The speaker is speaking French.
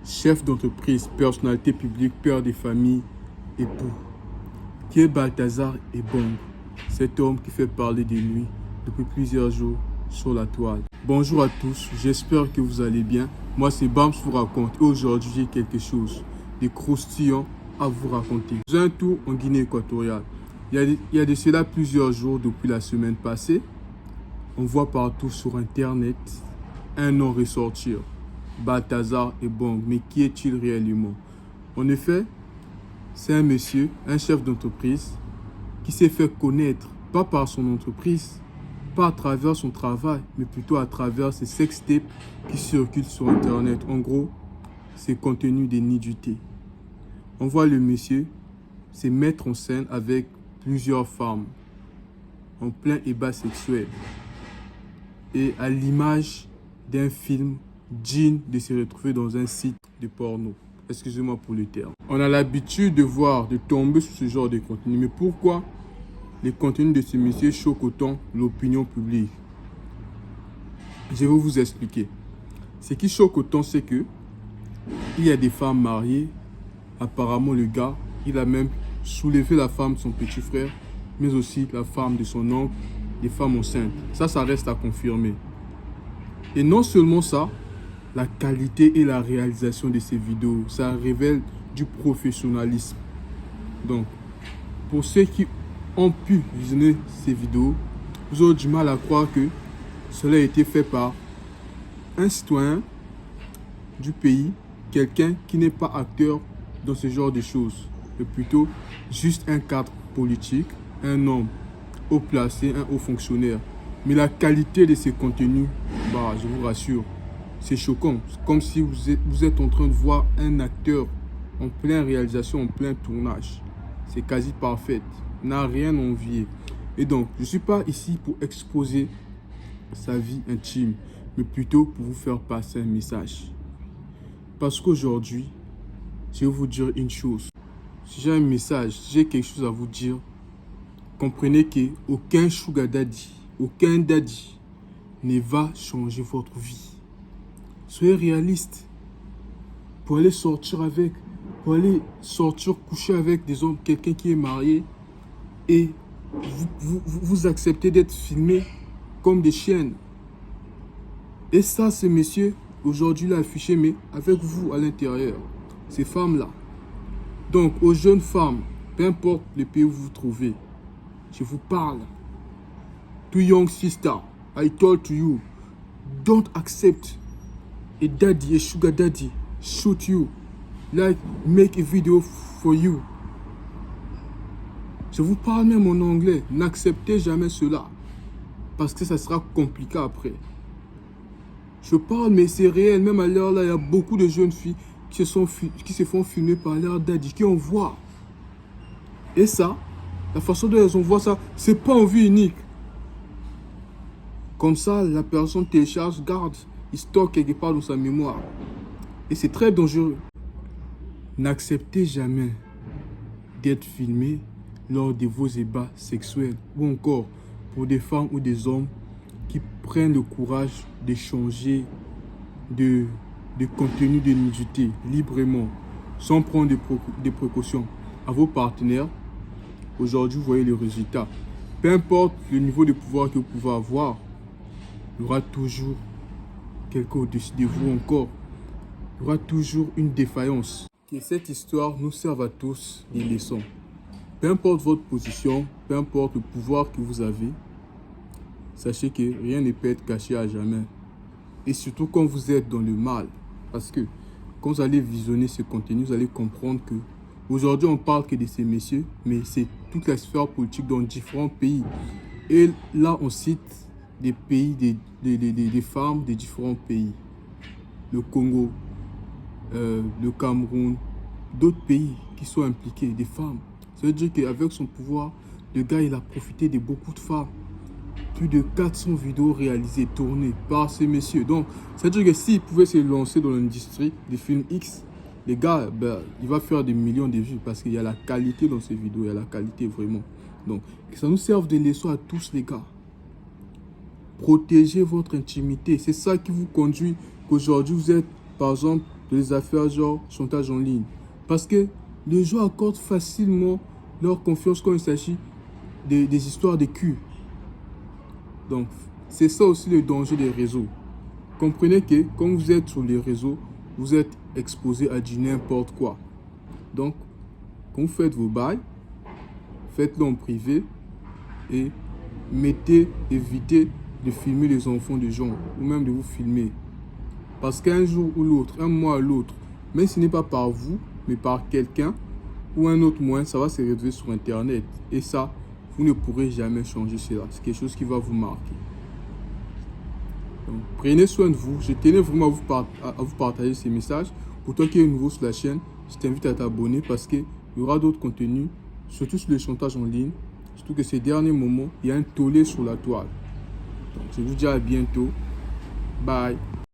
chef d'entreprise, personnalité publique, père de famille, époux, qui est Balthazar Ebong, cet homme qui fait parler de lui depuis plusieurs jours sur la toile. Bonjour à tous, j'espère que vous allez bien. Moi c'est Bams vous raconte et aujourd'hui j'ai quelque chose de croustillant à vous raconter. J'ai un tour en Guinée équatoriale. Il y a de cela plusieurs jours depuis la semaine passée. On voit partout sur internet un nom ressortir. Balthazar Ebong, mais qui est-il réellement? En effet, c'est un monsieur, un chef d'entreprise qui s'est fait connaître, pas par son entreprise, pas à travers son travail, mais plutôt à travers ses sextapes qui circulent sur internet. En gros, ses contenus de nudité. On voit le monsieur se mettre en scène avec plusieurs femmes en plein ébat sexuel et à l'image d'un film digne de se retrouver dans un site de porno. Excusez-moi pour le terme. On a l'habitude de tomber sur ce genre de contenu. Mais pourquoi les contenus de ce monsieur choquent autant l'opinion publique? Je vais vous expliquer. Ce qui choque autant, c'est que il y a des femmes mariées. Apparemment, le gars, il a même soulevé la femme de son petit frère, mais aussi la femme de son oncle, les femmes enceintes. Ça reste à confirmer. Et non seulement ça, la qualité et la réalisation de ces vidéos, ça révèle du professionnalisme. Donc, pour ceux qui ont pu visionner ces vidéos, vous aurez du mal à croire que cela a été fait par un citoyen du pays, quelqu'un qui n'est pas acteur dans ce genre de choses, mais plutôt juste un cadre politique, un homme haut placé, un haut fonctionnaire. Mais la qualité de ces contenus, je vous rassure, c'est choquant. C'est comme si vous êtes en train de voir un acteur en pleine réalisation, en plein tournage. C'est quasi parfait. N'a rien à envier. Et donc, je ne suis pas ici pour exposer sa vie intime, mais plutôt pour vous faire passer un message. Parce qu'aujourd'hui, je vais vous dire une chose. Si j'ai un message, si j'ai quelque chose à vous dire, comprenez qu'aucun sugar daddy, aucun daddy ne va changer votre vie. Soyez réaliste. Pour aller sortir coucher avec des hommes, quelqu'un qui est marié, et vous acceptez d'être filmé comme des chiennes. Et ça, ce monsieur, aujourd'hui, l'a affiché, mais avec vous à l'intérieur. Ces femmes-là. Donc, aux jeunes femmes, peu importe le pays où vous vous trouvez, je vous parle. To young sister, I told to you, don't accept a daddy, a sugar daddy, shoot you, like make a video for you. Je vous parle même en anglais, n'acceptez jamais cela, parce que ça sera compliqué après. Je parle, mais c'est réel, même à l'heure là, il y a beaucoup de jeunes filles qui se font filmer par leur daddy, qui en voient. Et ça, la façon dont elles envoient ça, c'est pas en vue unique. Comme ça, la personne télécharge, garde, il stocke quelque part dans sa mémoire. Et c'est très dangereux. N'acceptez jamais d'être filmé lors de vos ébats sexuels ou encore pour des femmes ou des hommes qui prennent le courage d'échanger de contenu de nudité librement, sans prendre des précautions à vos partenaires. Aujourd'hui, vous voyez le résultat. Peu importe le niveau de pouvoir que vous pouvez avoir, il y aura toujours quelqu'un au-dessus de vous encore. Il y aura toujours une défaillance. Que cette histoire nous serve à tous des leçons. Peu importe votre position, peu importe le pouvoir que vous avez, sachez que rien ne peut être caché à jamais. Et surtout quand vous êtes dans le mal. Parce que quand vous allez visionner ce contenu, vous allez comprendre que aujourd'hui on parle que de ces messieurs, mais c'est toute la sphère politique dans différents pays. Et là on cite des pays, des femmes de différents pays. Le Congo, le Cameroun, d'autres pays qui sont impliqués, des femmes. Ça veut dire qu'avec son pouvoir, le gars il a profité de beaucoup de femmes. Plus de 400 vidéos réalisées, tournées par ces messieurs. Donc, ça veut dire que s'il pouvait se lancer dans l'industrie des films X, les gars, il va faire des millions de vues parce qu'il y a la qualité dans ces vidéos, il y a la qualité vraiment. Donc, que ça nous serve de leçon à tous les gars. Protégez votre intimité. C'est ça qui vous conduit qu'aujourd'hui vous êtes, par exemple, dans les affaires genre chantage en ligne. Parce que les gens accordent facilement leur confiance quand il s'agit des histoires de cul. Donc, c'est ça aussi le danger des réseaux. Comprenez que quand vous êtes sur les réseaux, vous êtes exposé à du n'importe quoi. Donc, quand vous faites vos bails, faites-le en privé et évitez de filmer les enfants des gens ou même de vous filmer. Parce qu'un jour ou l'autre, un mois ou l'autre, même si ce n'est pas par vous, mais par quelqu'un ou un autre moyen, ça va se retrouver sur Internet. Et ça, vous ne pourrez jamais changer cela. C'est quelque chose qui va vous marquer. Donc, prenez soin de vous. Je tenais vraiment à vous partager ces messages. Pour toi qui es nouveau sur la chaîne, je t'invite à t'abonner parce qu'il y aura d'autres contenus, surtout sur le chantage en ligne. Surtout que ces derniers moments, il y a un tollé sur la toile. Donc, je vous dis à bientôt. Bye.